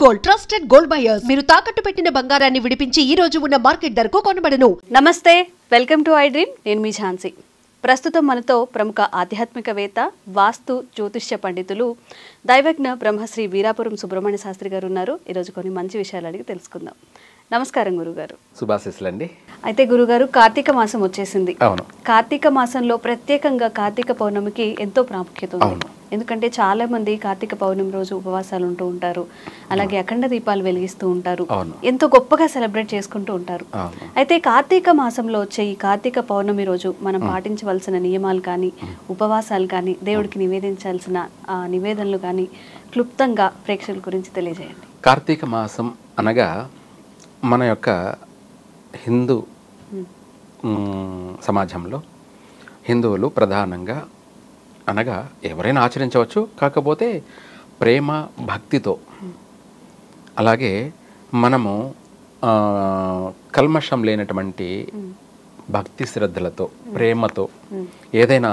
Gold trusted gold buyers మీరు తాకట్టు పెట్టిన బంగారాన్ని విడిపించి ఈ రోజు ఉన్న మార్కెట్ ధరకు కొనబడను. నమస్తే, వెల్కమ్ టు ఐ డ్రీమ్. నేను మీ ఝాన్సీ. ప్రస్తుతం మనతో ప్రముఖ ఆధ్యాత్మికవేత్త, వాస్తు జ్యోతిష్య పండితులు, దైవజ్ఞ బ్రహ్మశ్రీ వీరాపురం సుబ్రహ్మణ్య శాస్త్రి గారు ఉన్నారు. ఈరోజు కొన్ని మంచి విషయాలు అడిగి తెలుసుకుందాం. నమస్కారం గురుగారు. శుభాశీస్సులండి. అయితే గురుగారు, కార్తీక మాసం వచ్చేసింది. అవును. కార్తీక మాసంలో ప్రత్యేకంగా కార్తీక పౌర్ణమికి ఎంతో ప్రాముఖ్యత ఉంది. ఎందుకంటే చాలా మంది కార్తీక పౌర్ణమి రోజు ఉపవాసాలు ఉంటూ ఉంటారు, అలాగే అఖండ దీపాలు వెలిగిస్తూ ఉంటారు, ఎంతో గొప్పగా సెలబ్రేట్ చేసుకుంటూ ఉంటారు. అయితే కార్తీక మాసంలో వచ్చే ఈ కార్తీక పౌర్ణమి రోజు మనం పాటించవలసిన నియమాలు కానీ, ఉపవాసాలు కానీ, దేవుడికి నివేదించాల్సిన నివేదనలు కానీ క్లుప్తంగా ప్రేక్షకుల గురించి తెలియజేయండి. కార్తీక మాసం అనగా మన యొక్క హిందూ సమాజంలో హిందువులు ప్రధానంగా అనగా ఎవరైనా ఆచరించవచ్చు, కాకపోతే ప్రేమ భక్తితో, అలాగే మనము కల్మషం లేనటువంటి భక్తి శ్రద్ధలతో, ప్రేమతో ఏదైనా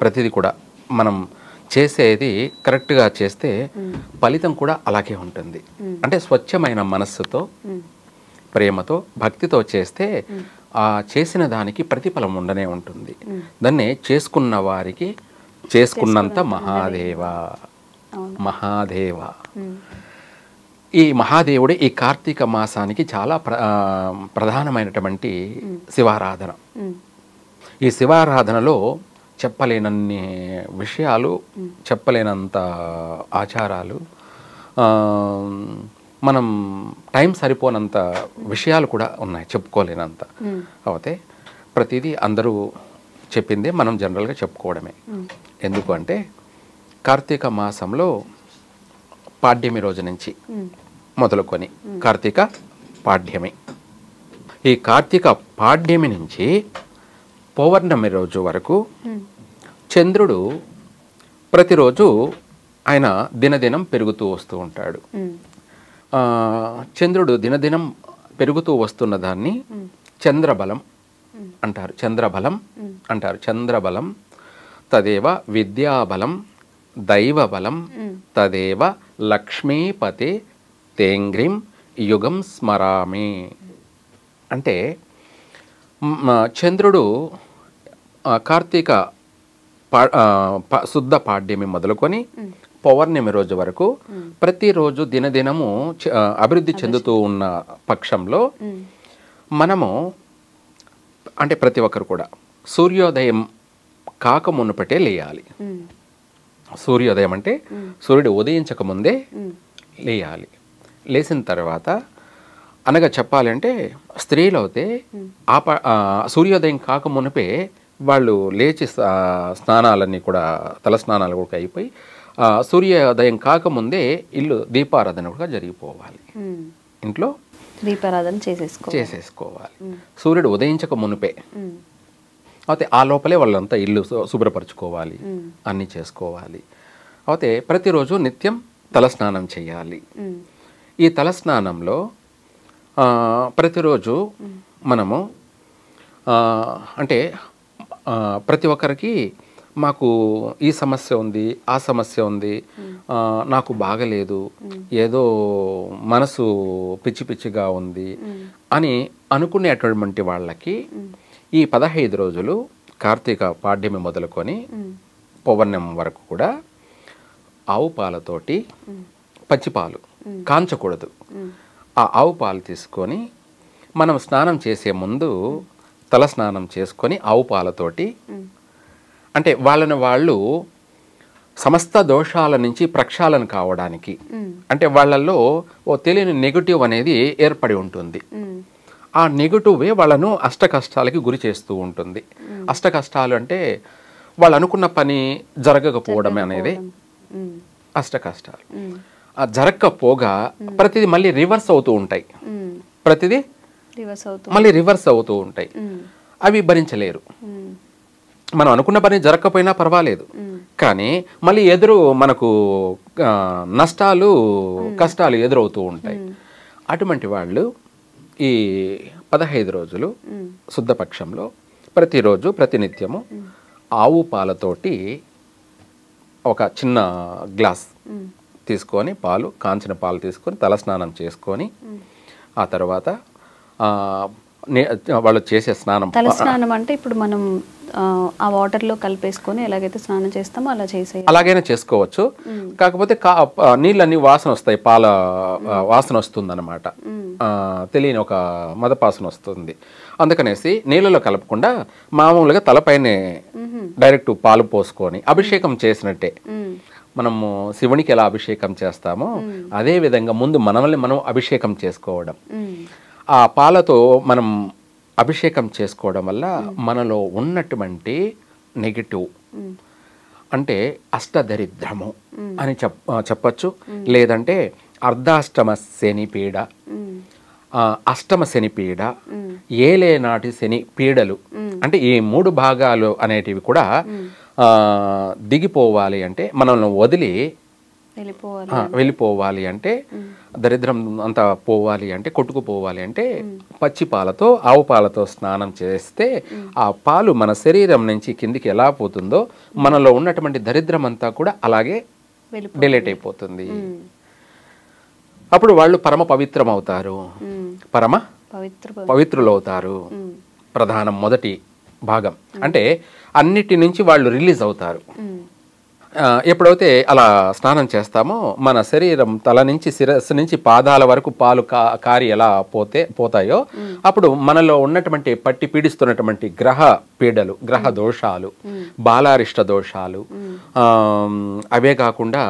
ప్రతిదీ కూడా మనం చేసేది కరెక్ట్గా చేస్తే ఫలితం కూడా అలాగే ఉంటుంది. అంటే స్వచ్ఛమైన మనస్సుతో, ప్రేమతో, భక్తితో చేస్తే ఆ చేసిన దానికి ప్రతిఫలం ఉండనే ఉంటుంది. దాన్నే చేసుకున్న వారికి చేసుకున్నంత మహాదేవ. ఈ మహాదేవుడే ఈ కార్తీక మాసానికి చాలా ప్రధానమైనటువంటి శివారాధన. ఈ శివారాధనలో చెప్పలేనన్ని విషయాలు, చెప్పలేనంత ఆచారాలు, మనం టైం సరిపోనంత విషయాలు కూడా ఉన్నాయి, చెప్పుకోలేనంత. అయితే ప్రతిదీ అందరూ చెప్పిందే మనం జనరల్గా చెప్పుకోవడమే. ఎందుకు అంటే కార్తీక మాసంలో పాడ్యమి రోజు నుంచి మొదలుకొని కార్తీక పాడ్యమి, ఈ కార్తీక పాడ్యమి నుంచి పౌర్ణమి రోజు వరకు చంద్రుడు ప్రతిరోజు ఆయన దినదినం పెరుగుతూ వస్తూ ఉంటాడు. చంద్రుడు దినదినం పెరుగుతూ వస్తున్న దాన్ని చంద్రబలం అంటారు. చంద్రబలం అంటారు. చంద్రబలం తదేవ విద్యాబలం దైవబలం తదేవ లక్ష్మీపతే తేంగ్రిం యుగం స్మరామి. అంటే చంద్రుడు కార్తీక శుద్ధ పాడ్యమి మొదలుకొని పౌర్ణమి రోజు వరకు ప్రతిరోజు దినదినము అభివృద్ధి చెందుతూ ఉన్న పక్షంలో మనము, అంటే ప్రతి ఒక్కరు కూడా సూర్యోదయం కాక మునుపటే లేయాలి. సూర్యోదయం అంటే సూర్యుడు ఉదయించక ముందే లేయాలి. లేచిన తర్వాత అనగా చెప్పాలంటే స్త్రీలు అయితే సూర్యోదయం కాక మునిపే వాళ్ళు లేచి స్నానాలన్నీ కూడా, తల స్నానాలు కూడా అయిపోయి సూర్యోదయం కాకముందే ఇల్లు దీపారాధన కూడా జరిగిపోవాలి. ఇంట్లో దీపారాధన చేసేసుకోవాలి సూర్యుడు ఉదయించక మునిపే. అయితే ఆ లోపలే వాళ్ళంతా ఇల్లు శుభ్రపరచుకోవాలి, అన్నీ చేసుకోవాలి. అయితే ప్రతిరోజు నిత్యం తలస్నానం చేయాలి. ఈ తలస్నానంలో ప్రతిరోజు మనము అంటే ప్రతి ఒక్కరికి మాకు ఈ సమస్య ఉంది, ఆ సమస్య ఉంది, నాకు బాగలేదు, ఏదో మనసు పిచ్చి పిచ్చిగా ఉంది అని అనుకునేటువంటి వాళ్ళకి ఈ 15 రోజులు కార్తీక పాడ్యమి మొదలుకొని పౌర్ణమి వరకు కూడా ఆవు పాలతోటి, పచ్చిపాలు కాంచకూడదు, ఆ ఆవు పాలు తీసుకొని మనం స్నానం చేసే ముందు తల స్నానం చేసుకొని ఆవు పాలతోటి, అంటే వాళ్ళని వాళ్ళు సమస్త దోషాల నుంచి ప్రక్షాళన కావడానికి, అంటే వాళ్ళల్లో ఓ తెలియని నెగటివ్ అనేది ఏర్పడి ఉంటుంది. ఆ నెగటివే వాళ్ళను అష్ట కష్టాలకి గురి చేస్తూ ఉంటుంది. అష్ట కష్టాలు అంటే వాళ్ళు అనుకున్న పని జరగకపోవడం అనేది అష్ట కష్టాలు. ఆ జరగకపోగా ప్రతిదీ మళ్ళీ రివర్స్ అవుతూ ఉంటాయి, ప్రతిదీ మళ్ళీ రివర్స్ అవుతూ ఉంటాయి. అవి భరించలేరు. మనం అనుకున్న పని జరగకపోయినా పర్వాలేదు, కానీ మళ్ళీ మనకు నష్టాలు, కష్టాలు ఎదురవుతూ ఉంటాయి. అటువంటి వాళ్ళు ఈ 15 రోజులు శుద్ధపక్షంలో ప్రతిరోజు ప్రతినిత్యము ఆవు పాలతోటి ఒక చిన్న గ్లాస్ తీసుకొని పాలు, కాంచిన పాలు తీసుకొని తలస్నానం చేసుకొని ఆ తర్వాత వాళ్ళు చేసే స్నానం. తలస్నానం అంటే ఇప్పుడు మనం ఆ వాటర్లో కలిపేసుకొని ఎలాగైతే స్నానం చేస్తామో అలా అలాగైనా చేసుకోవచ్చు. కాకపోతే నీళ్ళన్నీ వాసన వస్తాయి, పాల వాసన వస్తుంది అనమాట, తెలియని ఒక మదపాసన వస్తుంది. అందుకనేసి నీళ్ళలో కలపకుండా మామూలుగా తలపైనే డైరెక్ట్ పాలు పోసుకొని అభిషేకం చేసినట్టే మనము శివునికి ఎలా అభిషేకం చేస్తామో అదే విధంగా ముందు మనల్ని మనం అభిషేకం చేసుకోవడం. ఆ పాలతో మనం అభిషేకం చేసుకోవడం వల్ల మనలో ఉన్నటువంటి నెగిటివ్ అంటే అష్టదరిద్రము అని చెప్పచ్చు, లేదంటే అర్ధాష్టమ శని పీడ, అష్టమ శని పీడ, ఏలేనాటి శని పీడలు అంటే ఈ 3 భాగాలు అనేటివి కూడా దిగిపోవాలి అంటే, మనల్ని వదిలి వెళ్ళిపోవాలి అంటే, దరిద్రం అంతా పోవాలి అంటే, కొట్టుకుపోవాలి అంటే పచ్చి పాలతో, ఆవు పాలతో స్నానం చేస్తే ఆ పాలు మన శరీరం నుంచి కిందికి ఎలా పోతుందో మనలో ఉన్నటువంటి దరిద్రం అంతా కూడా అలాగే డిలీట్ అయిపోతుంది. అప్పుడు వాళ్ళు పరమ పవిత్రం అవుతారు, పరమ పవిత్రులు అవుతారు. ప్రధానం మొదటి భాగం అంటే అన్నిటి నుంచి వాళ్ళు రిలీజ్ అవుతారు. ఎప్పుడైతే అలా స్నానం చేస్తామో మన శరీరం తల నుంచి శిరస్సు నుంచి పాదాల వరకు పాలు కారి ఎలా పోతాయో అప్పుడు మనలో ఉన్నటువంటి పట్టి పీడిస్తున్నటువంటి గ్రహ పీడలు, గ్రహ దోషాలు, బాలారిష్ట దోషాలు, అవే కాకుండా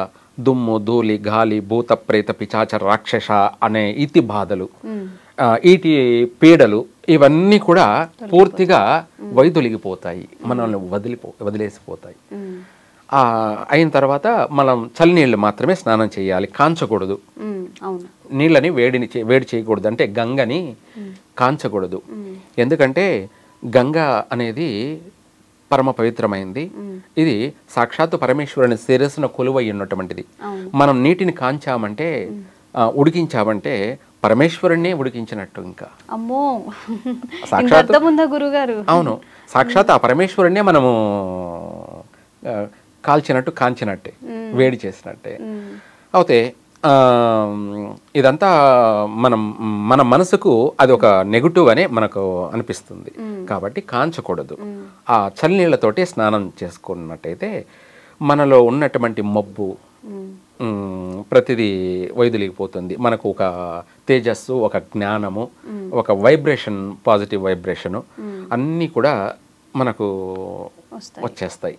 దుమ్ము, ధూళి, గాలి, భూత, ప్రేత, పిచాచ, రాక్షస అనే ఇతి బాధలు, ఈటి పీడలు ఇవన్నీ కూడా పూర్తిగా వైదొలిగిపోతాయి, మనల్ని వదిలేసిపోతాయి. అయిన తర్వాత మనం చల్లనీళ్ళు మాత్రమే స్నానం చేయాలి, కాంచకూడదు. నీళ్ళని వేడి చేయకూడదు, అంటే గంగని కాంచకూడదు. ఎందుకంటే గంగ అనేది పరమ పవిత్రమైంది. ఇది సాక్షాత్తు పరమేశ్వరుని శిరస్సున కొలువై ఉన్నటువంటిది. మనం నీటిని కాంచామంటే, ఉడికించామంటే పరమేశ్వరుణ్ణే ఉడికించినట్టు. ఇంకా సాక్షాత్ అవును, సాక్షాత్ ఆ పరమేశ్వరుణ్ణే మనము కాంచినట్టే, వేడి చేసినట్టే. అయితే ఇదంతా మన మనసుకు అది ఒక నెగిటివ్ అనే మనకు అనిపిస్తుంది, కాబట్టి కాంచకూడదు. ఆ చల్లనీళ్ళతోటి స్నానం చేసుకున్నట్టయితే మనలో ఉన్నటువంటి మబ్బు ప్రతిదీ వైదొలిగిపోతుంది. మనకు ఒక తేజస్సు, ఒక జ్ఞానము, ఒక వైబ్రేషన్, పాజిటివ్ వైబ్రేషను అన్నీ కూడా మనకు వచ్చేస్తాయి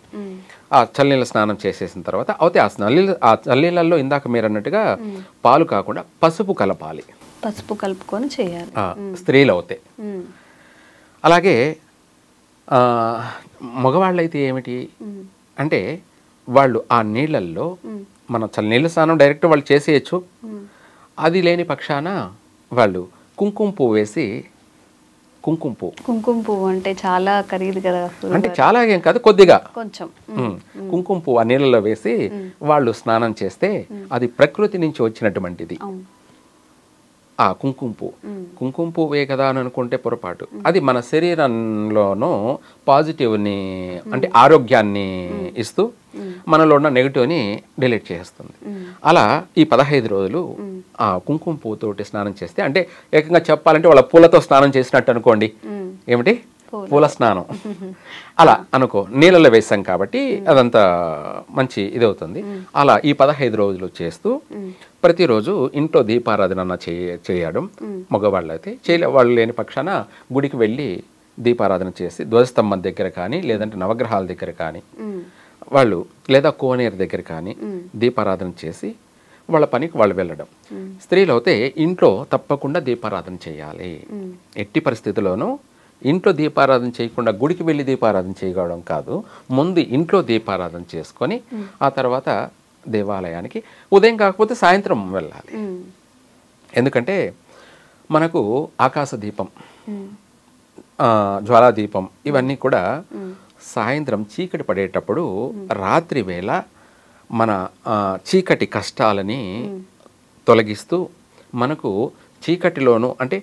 ఆ చల్లనీళ్ళ స్నానం చేసేసిన తర్వాత. అయితే ఆ చల్లనీళ్ళల్లో ఇందాక మీరు అన్నట్టుగా పాలు కాకుండా పసుపు కలపాలి, పసుపు కలుపుకొని చేయాలి స్త్రీలు అవుతాయి. అలాగే మగవాళ్ళైతే ఏమిటి అంటే వాళ్ళు ఆ నీళ్ళల్లో మన చల్లనీళ్ళ స్నానం డైరెక్ట్ వాళ్ళు చేసేయచ్చు. అది లేని పక్షాన వాళ్ళు కుంకుమ పువ్వు వేసి, కుంకుమ పువ్వు అంటే చాలా ఖరీదు కదా, అంటే చాలా ఏం కాదు, కొద్దిగా కొంచెం కుంకుమ పువ్వు ఆ నీళ్ళలో వేసి వాళ్ళు స్నానం చేస్తే అది ప్రకృతి నుంచి వచ్చినటువంటిది. ఆ కుంకుమ పువ్వే కదా అని అనుకుంటే పొరపాటు. అది మన శరీరంలోనూ పాజిటివ్ని అంటే ఆరోగ్యాన్ని ఇస్తూ మనలో ఉన్న నెగిటివ్ని డిలీట్ చేస్తుంది. అలా ఈ 15 రోజులు ఆ కుంకుమ పువ్వుతోటి స్నానం చేస్తే, అంటే ఏకంగా చెప్పాలంటే వాళ్ళ పూలతో స్నానం చేసినట్టు అనుకోండి. ఏమిటి పూల స్నానం అలా అనుకో, నీళ్ళలో వేసాం కాబట్టి అదంతా మంచి ఇది అవుతుంది. అలా ఈ 15 రోజులు చేస్తూ ప్రతిరోజు ఇంట్లో దీపారాధన చేయడం. మగవాళ్ళు అయితే వాళ్ళు లేని పక్షాన గుడికి వెళ్ళి దీపారాధన చేసి ధ్వజస్తంభం దగ్గర కానీ, లేదంటే నవగ్రహాల దగ్గర కానీ వాళ్ళు, లేదా కోనేరు దగ్గర కానీ దీపారాధన చేసి వాళ్ళ పనికి వాళ్ళు వెళ్ళడం. స్త్రీలు అయితే ఇంట్లో తప్పకుండా దీపారాధన చేయాలి. ఎట్టి పరిస్థితుల్లోనూ ఇంట్లో దీపారాధన చేయకుండా గుడికి వెళ్ళి దీపారాధన చేయడం కాదు, ముందు ఇంట్లో దీపారాధన చేసుకొని ఆ తర్వాత దేవాలయానికి ఉదయం కాకపోతే సాయంత్రం వెళ్ళాలి. ఎందుకంటే మనకు ఆకాశ దీపం, జ్వాలా దీపం ఇవన్నీ కూడా సాయంత్రం చీకటి పడేటప్పుడు, రాత్రి వేళ మన చీకటి కష్టాలని తొలగిస్తూ మనకు చీకటిలోను అంటే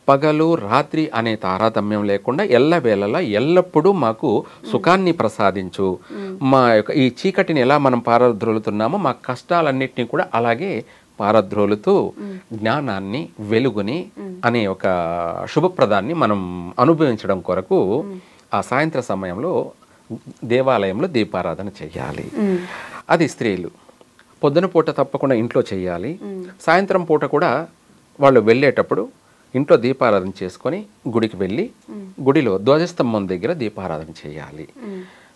పగలు రాత్రి అనే తారతమ్యం లేకుండా ఎల్లవేళలా ఎల్లప్పుడూ మాకు సుఖాన్ని ప్రసాదించు. మా యొక్క ఈ చీకటిని ఎలా మనం పారద్రోలుతున్నామో మా కష్టాలన్నిటినీ కూడా అలాగే పారద్రోలుతూ జ్ఞానాన్ని, వెలుగుని అనే ఒక శుభప్రదాన్ని మనం అనుభవించడం కొరకు ఆ సాయంత్ర సమయంలో దేవాలయంలో దీపారాధన చేయాలి. అది స్త్రీలు పొద్దున పూట తప్పకుండా ఇంట్లో చేయాలి. సాయంత్రం పూట కూడా వాళ్ళు వెళ్ళేటప్పుడు ఇంట్లో దీపారాధన చేసుకొని గుడికి వెళ్ళి గుడిలో ధ్వజస్తంభం దగ్గర దీపారాధన చేయాలి.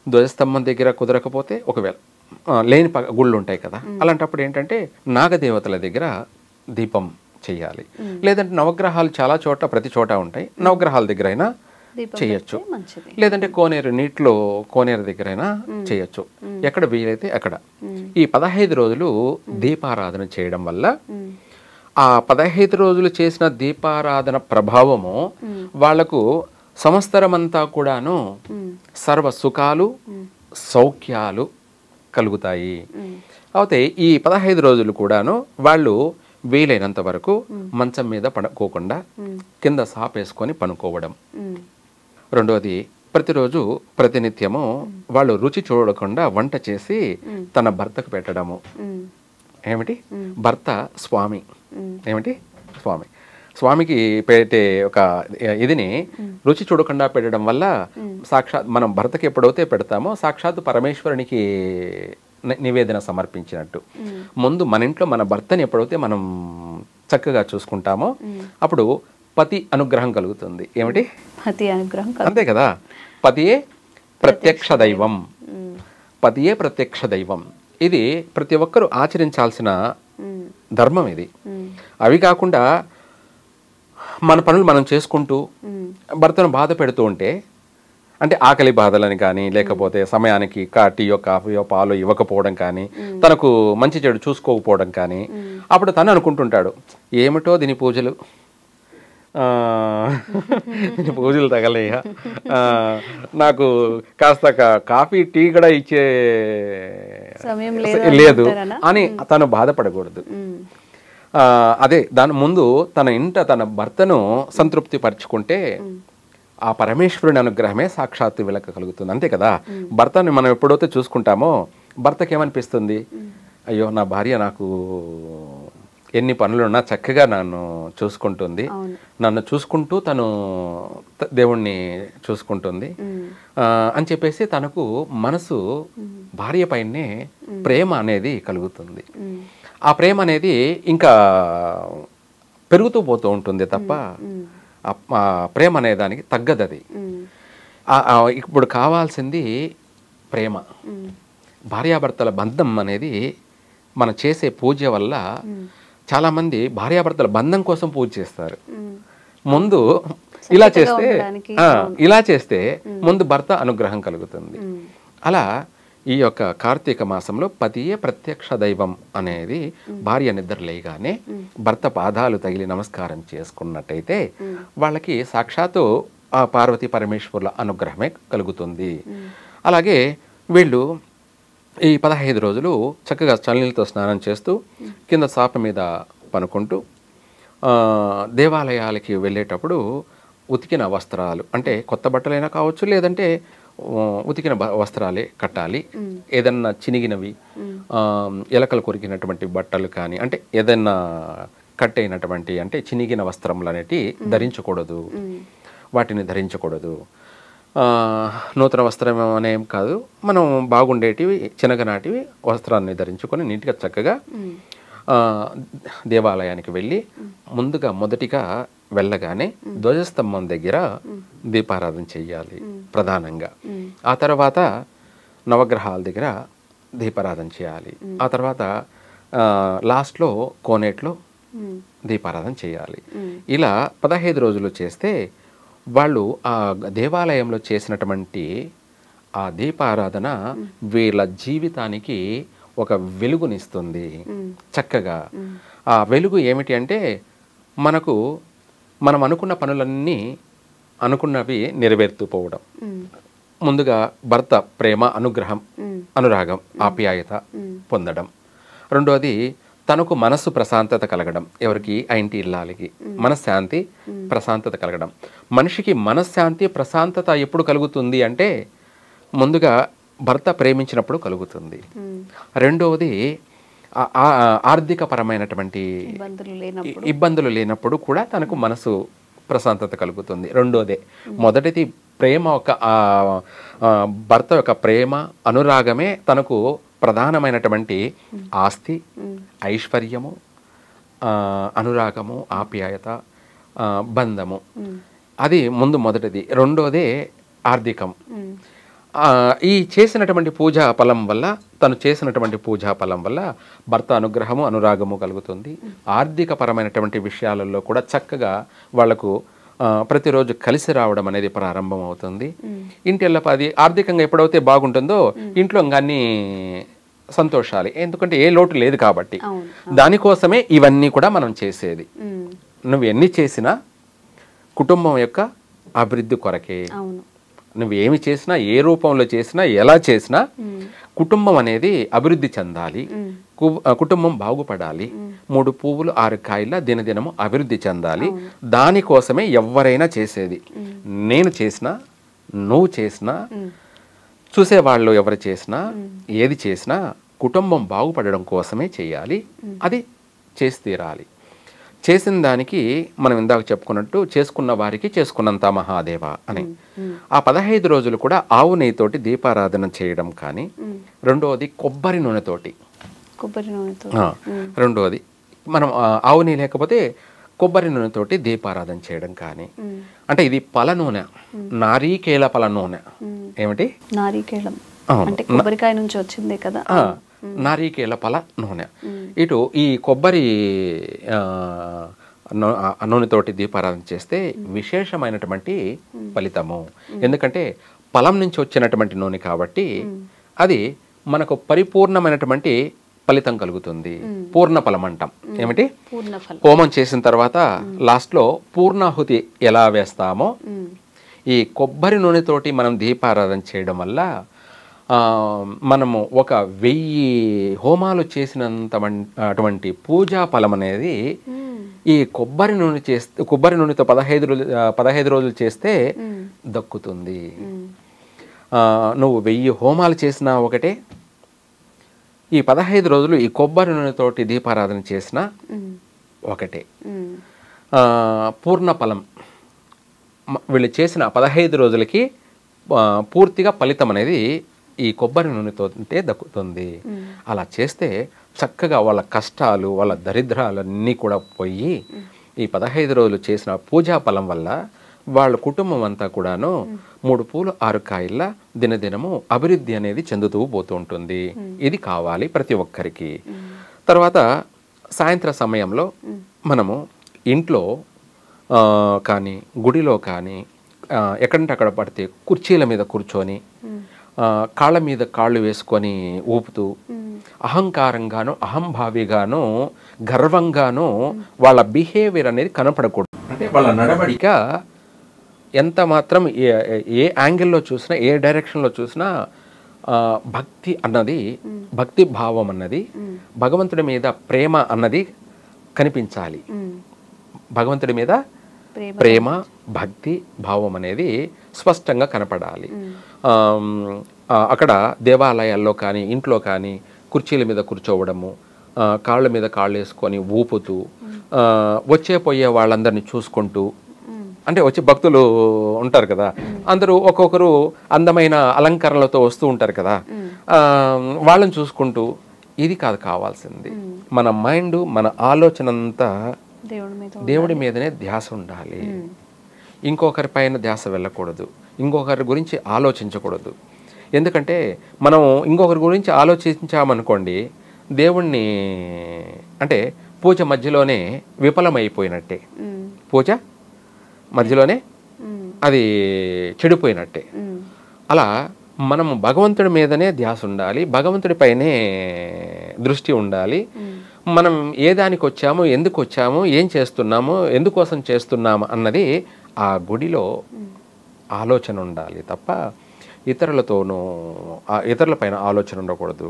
ధ్వజస్తంభం దగ్గర కుదరకపోతే ఒకవేళ లేని గుళ్ళు ఉంటాయి కదా, అలాంటప్పుడు ఏంటంటే నాగదేవతల దగ్గర దీపం చేయాలి. లేదంటే నవగ్రహాలు చాలా చోట ప్రతి చోట ఉంటాయి, నవగ్రహాల దగ్గర అయినా చేయొచ్చు. లేదంటే నీటిలో కోనేరు దగ్గరైనా చేయొచ్చు, ఎక్కడ వీలైతే అక్కడ. ఈ 15 రోజులు దీపారాధన చేయడం వల్ల ఆ 15 రోజులు చేసిన దీపారాధన ప్రభావము వాళ్లకు సంవత్సరమంతా కూడాను సర్వ సుఖాలు సౌఖ్యాలు కలుగుతాయి. అయితే ఈ 15 రోజులు కూడాను వాళ్ళు వీలైనంత వరకు మంచం మీద పడుకోకుండా కింద సాపేసుకొని పనుకోవడం. రెండోది, ప్రతిరోజు ప్రతినిత్యము వాళ్ళు రుచి చూడకుండా వంట చేసి తన భర్తకు పెట్టడము. ఏమిటి? భర్త స్వామి. ఏమిటి? స్వామి. స్వామికి పెట్టే ఒక ఇదిని రుచి చూడకుండా పెట్టడం వల్ల సాక్షాత్ మనం భర్తకి ఎప్పుడైతే పెడతామో సాక్షాత్ పరమేశ్వరునికి నివేదన సమర్పించినట్టు. ముందు మన ఇంట్లో మన భర్తని ఎప్పుడైతే మనం చక్కగా చూసుకుంటామో అప్పుడు పతి అనుగ్రహం కలుగుతుంది. ఏమిటి? పతి అనుగ్రహం. అంతే కదా. పతియే ప్రత్యక్ష దైవం. పతియే ప్రత్యక్ష దైవం. ఇది ప్రతి ఒక్కరూ ఆచరించాల్సిన ధర్మం ఇది. అవి కాకుండా మన పనులు మనం చేసుకుంటూ భర్తను బాధ పెడుతూ ఉంటే, అంటే ఆకలి బాధలని కానీ లేకపోతే సమయానికి టీయో కాఫీయో పాలో ఇవ్వకపోవడం కానీ తనకు మంచి చెడు చూసుకోకపోవడం కానీ, అప్పుడు తను అనుకుంటుంటాడు ఏమిటో దీని పూజలు పూజలు తగలేయ, నాకు కాస్త కాఫీ టీ కూడా ఇచ్చే సమయం లేదు అని తను బాధపడకూడదు. అదే దాని ముందు తన ఇంట తన భర్తను సంతృప్తి పరుచుకుంటే ఆ పరమేశ్వరుని అనుగ్రహమే సాక్షాత్తు వీళ్ళకి కలుగుతుంది. అంతే కదా. భర్తని మనం ఎప్పుడైతే చూసుకుంటామో భర్తకి ఏమనిపిస్తుంది? అయ్యో నా భార్య నాకు ఎన్ని పనులున్నా చక్కగా నన్ను చూసుకుంటుంది, నన్ను చూసుకుంటూ తను దేవుణ్ణి చూసుకుంటుంది అని చెప్పేసి తనకు మనసు భార్య పైనే ప్రేమ అనేది కలుగుతుంది. ఆ ప్రేమ అనేది ఇంకా పెరుగుతూ పోతూ ఉంటుంది తప్ప ఆ ప్రేమ అనే దానికి తగ్గదు. అది ఇప్పుడు కావాల్సింది ప్రేమ. భార్యాభర్తల బంధం అనేది మనం చేసే పూజ వల్ల చాలామంది భార్యాభర్తల బంధం కోసం పూజ చేస్తారు. ముందు ఇలా చేస్తే ముందు భర్త అనుగ్రహం కలుగుతుంది. అలా ఈ యొక్క కార్తీక మాసంలో పతియే ప్రత్యక్ష దైవం అనేది భార్య నిద్ర లేగానే భర్త పాదాలు తగిలి నమస్కారం చేసుకున్నట్టయితే వాళ్ళకి సాక్షాత్తు ఆ పార్వతీ పరమేశ్వరుల అనుగ్రహమే కలుగుతుంది. అలాగే వీళ్ళు ఈ 15 రోజులు చక్కగా చల్లనీళ్ళతో స్నానం చేస్తూ కింద సాప మీద పనుకుంటూ దేవాలయాలకి వెళ్ళేటప్పుడు ఉతికిన వస్త్రాలు, అంటే కొత్త బట్టలైనా కావచ్చు లేదంటే ఉతికిన వస్త్రాలే కట్టాలి. ఏదన్నా చినిగినవి ఎలకలు కొరికినటువంటి బట్టలు కానీ, అంటే ఏదన్నా కట్ అయినటువంటి అంటే చినిగిన వస్త్రములు అనేటివి ధరించకూడదు, వాటిని ధరించకూడదు. నూతన వస్త్రం అనేం కాదు, మనం బాగుండేటివి చిన్నగనాటివి వస్త్రాన్ని ధరించుకొని నీట్గా చక్కగా దేవాలయానికి వెళ్ళి ముందుగా మొదటిగా వెళ్ళగానే ధ్వజస్తంభం దగ్గర దీపారాధన చెయ్యాలి ప్రధానంగా. ఆ తర్వాత నవగ్రహాల దగ్గర దీపారాధన చేయాలి. ఆ తర్వాత లాస్ట్లో కోనేట్లో దీపారాధన చేయాలి. ఇలా 15 రోజులు చేస్తే వాళ్ళు ఆ దేవాలయంలో చేసినటువంటి ఆ దీపారాధన వీళ్ళ జీవితానికి ఒక వెలుగునిస్తుంది చక్కగా. ఆ వెలుగు ఏమిటి అంటే మనకు మనం అనుకున్న పనులన్నీ అనుకున్నవి నెరవేర్తుపోవడం. ముందుగా భర్త ప్రేమ, అనుగ్రహం, అనురాగం, ఆప్యాయత పొందడం. రెండోది తనకు మనస్సు ప్రశాంతత కలగడం, ఎవరికి ఆ ఇంటి ఇల్లాలికి మనశ్శాంతి ప్రశాంతత కలగడం. మనిషికి మనశ్శాంతి ప్రశాంతత ఎప్పుడు కలుగుతుంది అంటే ముందుగా భర్త ప్రేమించినప్పుడు కలుగుతుంది. రెండవది ఆర్థిక పరమైనటువంటి ఇబ్బందులు లేనప్పుడు కూడా తనకు మనసు ప్రశాంతత కలుగుతుంది. రెండోదే. మొదటిది ప్రేమ, ఒక భర్త యొక్క ప్రేమ అనురాగమే తనకు ప్రధానమైనటువంటి ఆస్తి, ఐశ్వర్యము, అనురాగము, ఆప్యాయత, బంధము. అది మొదటిది. రెండోదే ఆర్థికం. ఈ చేసినటువంటి పూజా ఫలం వల్ల, తను చేసినటువంటి పూజా ఫలం వల్ల భర్త అనుగ్రహము, అనురాగము కలుగుతుంది. ఆర్థిక పరమైనటువంటి విషయాలలో కూడా చక్కగా వాళ్లకు ప్రతిరోజు కలిసి రావడం అనేది ప్రారంభం అవుతుంది. ఇంటి ఎల్లపాది ఆర్థికంగా ఎప్పుడైతే బాగుంటుందో ఇంట్లో ఇంకా అన్ని సంతోషాలు, ఎందుకంటే ఏ లోటు లేదు కాబట్టి. దానికోసమే ఇవన్నీ కూడా మనం చేసేది. నువ్వు ఎన్ని చేసినా కుటుంబం యొక్క అభివృద్ధి కొరకే. నువ్వు ఏమి చేసినా, ఏ రూపంలో చేసినా, ఎలా చేసినా కుటుంబం అనేది అభివృద్ధి చెందాలి, కుటుంబం బాగుపడాలి. 3 పువ్వులు 6 కాయల దినదినము అభివృద్ధి చెందాలి. దానికోసమే ఎవరైనా చేసేది. నేను చేసినా, నువ్వు చేసినా, చూసేవాళ్ళు ఎవరు చేసినా, ఏది చేసినా కుటుంబం బాగుపడడం కోసమే చేయాలి. అది చేసి తీరాలి. చేసిన దానికి మనం ఇందాక చెప్పుకున్నట్టు చేసుకున్న వారికి చేసుకున్నంత మహాదేవ అని. ఆ 15 రోజులు కూడా ఆవు నెయ్యితోటి దీపారాధన చేయడం కానీ, రెండవది కొబ్బరి నూనెతోటి, రెండవది మనం ఆవు నెయ్యి లేకపోతే కొబ్బరి నూనెతోటి దీపారాధన చేయడం కానీ. అంటే ఇది పల నూనె, నారీకేల పల నూనె. ఏమిటి? నారీకేళం అంటే కొబ్బరికాయ నుంచి వచ్చిందే కదా. నారీకేల పల నూనె. ఇటు ఈ కొబ్బరి నూనెతోటి దీపారాధన చేస్తే విశేషమైనటువంటి ఫలితము. ఎందుకంటే ఫలం నుంచి వచ్చినటువంటి నూనె కాబట్టి అది మనకు పరిపూర్ణమైనటువంటి ఫలితం కలుగుతుంది. పూర్ణ ఫలం అంటాం. ఏమిటి? హోమం చేసిన తర్వాత లాస్ట్లో పూర్ణాహుతి ఎలా వేస్తామో, ఈ కొబ్బరి నూనెతోటి మనం దీపారాధన చేయడం వల్ల మనము 1000 హోమాలు చేసినంత అటువంటి పూజా ఫలం అనేది ఈ కొబ్బరి నూనెతో 15 రోజులు చేస్తే దక్కుతుంది. నువ్వు 1000 హోమాలు చేసినా ఒకటే, ఈ 15 రోజులు ఈ కొబ్బరి నూనెతోటి దీపారాధన చేసినా ఒకటే. పూర్ణ ఫలం వీళ్ళు చేసిన 15 రోజులకి పూర్తిగా ఫలితం అనేది ఈ కొబ్బరి నూనెతో దక్కుతుంది. అలా చేస్తే చక్కగా వాళ్ళ కష్టాలు, వాళ్ళ దరిద్రాలన్నీ కూడా పోయి ఈ 15 రోజులు చేసిన పూజా ఫలం వల్ల వాళ్ళ కుటుంబం అంతా కూడాను 3 పూలు 6 కాయల దినదినము అభివృద్ధి అనేది చెందుతూ పోతూ ఉంటుంది. ఇది కావాలి ప్రతి ఒక్కరికి. తర్వాత సాయంత్ర సమయంలో మనము ఇంట్లో కానీ, గుడిలో కానీ, ఎక్కడంటే అక్కడ పడితే కుర్చీల మీద కూర్చొని కాళ్ళ మీద కాళ్ళు వేసుకొని ఊపుతూ అహంకారంగాను, అహంభావిగాను, గర్వంగాను వాళ్ళ బిహేవియర్ అనేది కనపడకూడదు. అంటే వాళ్ళ నడవడిక ఎంత మాత్రం ఏ యాంగిల్లో చూసినా, ఏ డైరెక్షన్లో చూసినా భక్తి అన్నది, భక్తి భావం అన్నది, భగవంతుడి మీద ప్రేమ అన్నది కనిపించాలి. భగవంతుడి మీద ప్రేమ, భక్తి భావం అనేది స్పష్టంగా కనపడాలి. అక్కడ దేవాలయాల్లో కానీ, ఇంట్లో కానీ కుర్చీల మీద కూర్చోవడము, కాళ్ళ మీద కాళ్ళు వేసుకొని ఊపుతూ, వచ్చే పోయే వాళ్ళందరినీ చూసుకుంటూ, అంటే వచ్చి భక్తులు ఉంటారు కదా, అందరూ ఒక్కొక్కరు అందమైన అలంకరణలతో వస్తూ ఉంటారు కదా, వాళ్ళని చూసుకుంటూ, ఇది కాదు కావాల్సింది. మన మైండ్, మన ఆలోచన అంతా దేవుడి మీదనే ధ్యాస ఉండాలి. ఇంకొకరి పైన ధ్యాస వెళ్ళకూడదు, ఇంకొకరి గురించి ఆలోచించకూడదు. ఎందుకంటే మనం ఇంకొకరి గురించి ఆలోచించామనుకోండి, దేవుణ్ణి అంటే పూజ మధ్యలోనే విఫలమైపోయినట్టే, పూజ మధ్యలోనే అది చెడిపోయినట్టే. అలా మనం భగవంతుడి మీదనే ధ్యాస ఉండాలి, భగవంతుడి పైనే దృష్టి ఉండాలి. మనం ఏ దానికి వచ్చాము, ఎందుకు వచ్చాము, ఏం చేస్తున్నాము, ఎందుకోసం చేస్తున్నాము అన్నది ఆ గుడిలో ఆలోచన ఉండాలి తప్ప ఇతరులతోనూ ఇతరుల పైన ఆలోచన ఉండకూడదు,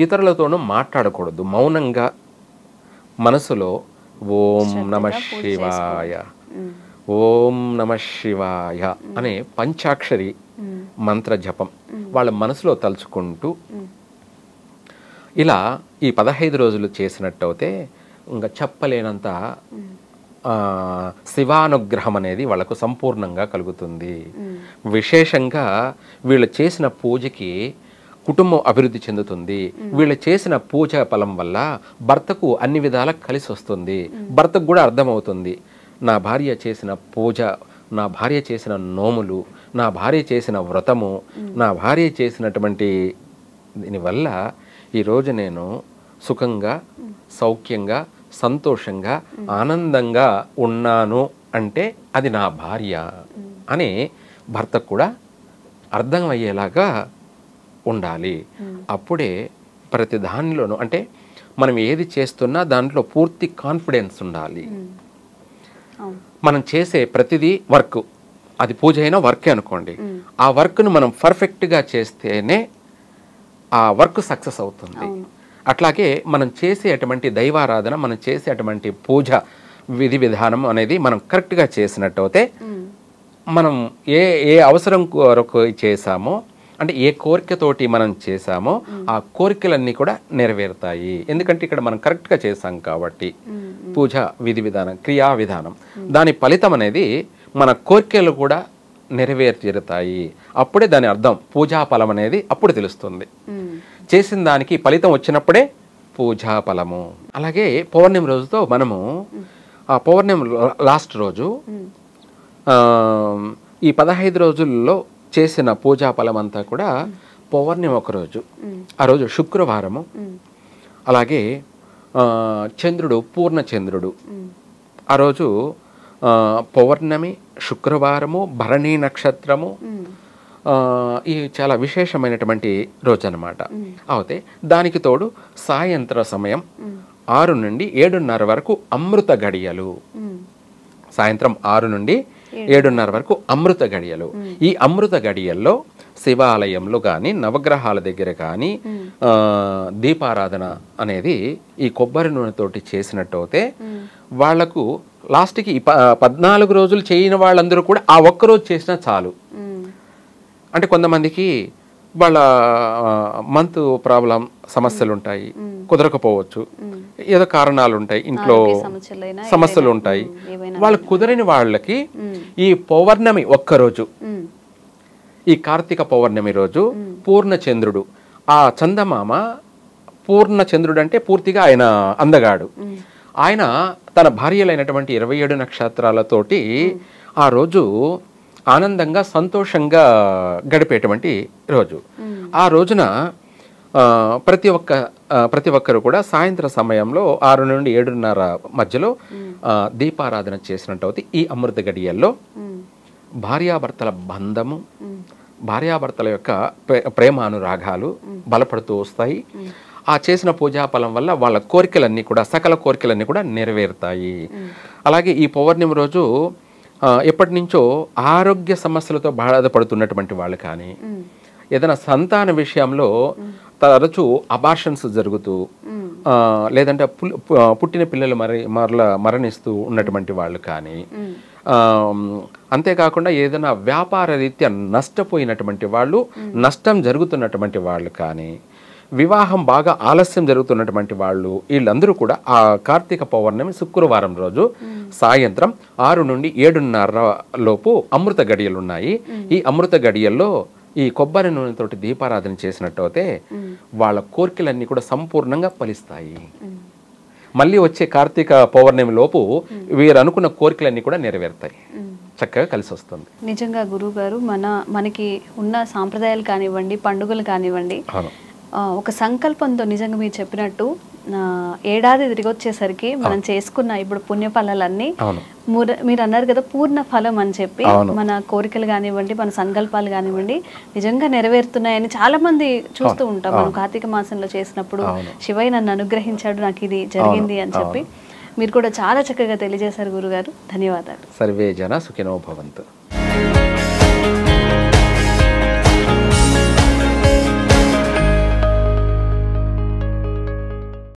ఇతరులతోనూ మాట్లాడకూడదు. మౌనంగా మనసులో ఓం నమ శివాయ, ఓం నమ శివాయ అనే పంచాక్షరి మంత్ర జపం వాళ్ళ మనసులో తలుచుకుంటూ ఇలా ఈ 15 రోజులు చేసినట్టయితే ఇంకా చెప్పలేనంత శివానుగ్రహం అనేది వాళ్ళకు సంపూర్ణంగా కలుగుతుంది. విశేషంగా వీళ్ళు చేసిన పూజకి కుటుంబం అభివృద్ధి చెందుతుంది. వీళ్ళు చేసిన పూజ ఫలం వల్ల భర్తకు అన్ని విధాలా కలిసి వస్తుంది. భర్తకు కూడా అర్థమవుతుంది, నా భార్య చేసిన పూజ, నా భార్య చేసిన నోములు, నా భార్య చేసిన వ్రతము, నా భార్య చేసినటువంటి దీనివల్ల ఈరోజు నేను సుఖంగా, సౌఖ్యంగా, సంతోషంగా, ఆనందంగా ఉన్నాను అంటే అది నా భార్య అని భర్తకు కూడా అర్థం అయ్యేలాగా ఉండాలి. అప్పుడే ప్రతి దానిలోనూ అంటే మనం ఏది చేస్తున్నా దాంట్లో పూర్తి కాన్ఫిడెన్స్ ఉండాలి. మనం చేసే ప్రతిదీ వర్క్, అది పూజ అయినా వర్కే అనుకోండి, ఆ వర్క్ను మనం పర్ఫెక్ట్గా చేస్తేనే ఆ వర్క్ సక్సెస్ అవుతుంది. అట్లాగే మనం చేసేటువంటి దైవారాధన, మనం చేసేటువంటి పూజ విధి విధానం అనేది మనం కరెక్ట్గా చేసినట్టయితే మనం ఏ అవసరం కొరకు చేసామో, అంటే ఏ కోరికతోటి మనం చేసామో ఆ కోరికలన్నీ కూడా నెరవేరుతాయి. ఎందుకంటే ఇక్కడ మనం కరెక్ట్గా చేసాం కాబట్టి పూజ విధి విధానం, క్రియా విధానం, దాని ఫలితం అనేది మన కోరికలు కూడా నెరవేర్తాయి. అప్పుడే దాని అర్థం పూజా ఫలం అనేది అప్పుడు తెలుస్తుంది. చేసిన దానికి ఫలితం వచ్చినప్పుడే పూజా ఫలము. అలాగే పౌర్ణమి రోజుతో మనము ఆ పౌర్ణమి లాస్ట్ రోజు ఈ 15 రోజుల్లో చేసిన పూజా ఫలం అంతా కూడా పౌర్ణమి ఒకరోజు, ఆ రోజు శుక్రవారము. అలాగే చంద్రుడు పూర్ణ చంద్రుడు, ఆ రోజు పౌర్ణమి, శుక్రవారము, భరణి నక్షత్రము, ఈ చాలా విశేషమైనటువంటి రోజు అన్నమాట. అయితే దానికి తోడు సాయంత్ర సమయం 6 నుండి 7:30 వరకు అమృత గడియలు. సాయంత్రం 6 నుండి 7:30 వరకు అమృత గడియలు. ఈ అమృత గడియల్లో శివాలయంలో కానీ, నవగ్రహాల దగ్గర కానీ దీపారాధన అనేది ఈ కొబ్బరి నూనెతోటి చేసినట్టయితే వాళ్లకు లాస్ట్కి 14 రోజులు చేయని వాళ్ళందరూ కూడా ఆ ఒక్కరోజు చేసినా చాలు. అంటే కొంతమందికి వాళ్ళ మంత్ ప్రాబ్లం సమస్యలు ఉంటాయి, కుదరకపోవచ్చు, ఏదో కారణాలు ఉంటాయి, ఇంట్లో సమస్యలు ఉంటాయి. వాళ్ళు కుదరని వాళ్ళకి ఈ పౌర్ణమి ఒక్కరోజు, ఈ కార్తీక పౌర్ణమి రోజు పూర్ణచంద్రుడు, ఆ చందమామ పూర్ణచంద్రుడు అంటే పూర్తిగా ఆయన అందగాడు, ఆయన తన భార్యలైనటువంటి 27 నక్షత్రాలతోటి ఆ రోజు ఆనందంగా సంతోషంగా గడిపేటువంటి రోజు. ఆ రోజున ప్రతి ఒక్కరు కూడా సాయంత్రం సమయంలో 6 నుండి 7:30 మధ్యలో దీపారాధన చేసినట్టయితే ఈ అమృత గడియల్లో భార్యాభర్తల బంధము, భార్యాభర్తల యొక్క ప్రేమానురాగాలు బలపడుతూ వస్తాయి. ఆ చేసిన పూజా ఫలం వల్ల వాళ్ళ కోరికలన్నీ కూడా, సకల కోరికలన్నీ కూడా నెరవేరుతాయి. అలాగే ఈ పౌర్ణమి రోజు ఎప్పటి నుంచో ఆరోగ్య సమస్యలతో బాధపడుతున్నటువంటి వాళ్ళు కానీ, ఏదైనా సంతాన విషయంలో తరచూ అబార్షన్స్ జరుగుతూ, లేదంటే పుట్టిన పిల్లలు మరణిస్తూ ఉన్నటువంటి వాళ్ళు కానీ, అంతేకాకుండా ఏదైనా వ్యాపార రీత్యా నష్టపోయినటువంటి వాళ్ళు, నష్టం జరుగుతున్నటువంటి వాళ్ళు కానీ, వివాహం బాగా ఆలస్యం జరుగుతున్నటువంటి వాళ్ళు, వీళ్ళందరూ కూడా ఆ కార్తీక పౌర్ణమి శుక్రవారం రోజు సాయంత్రం 6 నుండి 7:30 లోపు అమృత గడియలు ఉన్నాయి. ఈ అమృత గడియల్లో ఈ కొబ్బరి నూనెతోటి దీపారాధన చేసినట్టయితే వాళ్ళ కోరికలన్నీ కూడా సంపూర్ణంగా ఫలిస్తాయి. మళ్ళీ వచ్చే కార్తీక పౌర్ణమి లోపు వీరు అనుకున్న కోరికలన్నీ కూడా నెరవేరుతాయి, చక్కగా కలిసి వస్తుంది. నిజంగా గురువు గారు, మనకి ఉన్న సాంప్రదాయాలు కానివ్వండి, పండుగలు కానివ్వండి, ఒక సంకల్పంతో నిజంగా మీరు చెప్పినట్టు ఏడాది తిరిగి వచ్చేసరికి మనం చేసుకున్న ఇప్పుడు పుణ్యఫలాలన్నీ మీరు అన్నారు కదా పూర్ణ ఫలం అని చెప్పి, మన కోరికలు కానివ్వండి, మన సంకల్పాలు కానివ్వండి నిజంగా నెరవేరుతున్నాయని చాలా మంది చూస్తూ ఉంటాం. మనం కార్తీక మాసంలో చేసినప్పుడు శివయ్య నన్ను అనుగ్రహించాడు, నాకు ఇది జరిగింది అని చెప్పి మీరు కూడా చాలా చక్కగా తెలియజేశారు గురుగారు. ధన్యవాదాలు. సర్వే జన సుఖినో భవంతు.